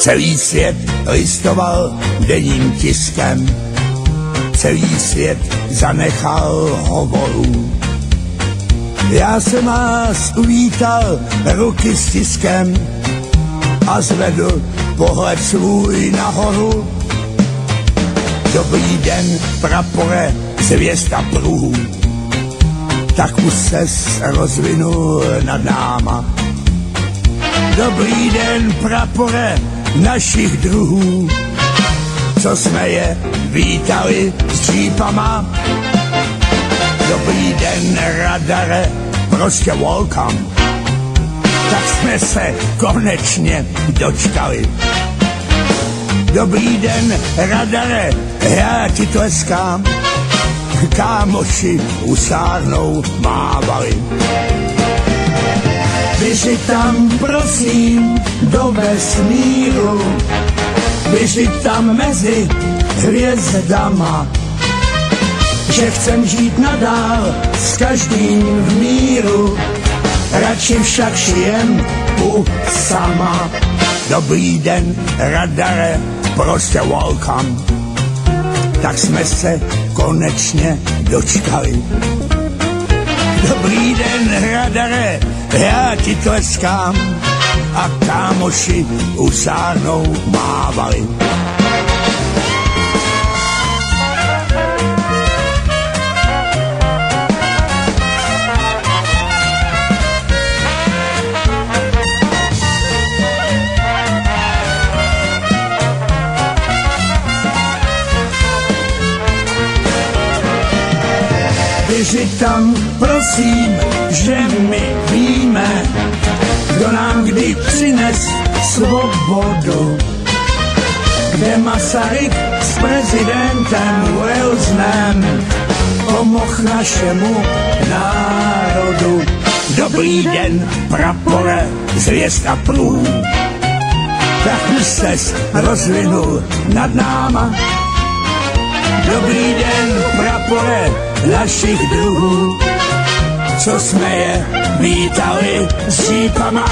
Celý svět listoval denním tiskem, celý svět zanechal hovorů. Já jsem vás uvítal ruky s tiskem a zvedl pohled svůj nahoru. Dobrý den, prapore, zvěsta pruhů, tak už ses rozvinul nad náma. Dobrý den, prapore našich druhů, co jsme je vítali s džípama. Dobrý den, radare, prostě welcome, tak jsme se konečně dočkali. Dobrý den, radare, já ti tleskám, kámoši usárnou mávali. Běži tam, prosím, do vesmíru, běži tam mezi hvězdama, že chcem žít nadál s každým v míru, radši však žijem tu sama. Dobrý den, radare, prostě welcome, tak jsme se konečně dočkali. Dobrý den, radare, já ti tleskám a kámoši usárnou mávali. Běži tam, prosím, že my víme, kdo nám kdy přines svobodu. Kde Masaryk s prezidentem Wilsonem pomohl našemu národu. Dobrý den, prapore, zvěsta pruhů, tak už ses rozvinul nad náma. Dobrý den, prapore našich druhů, co jsme je vítali s džípama.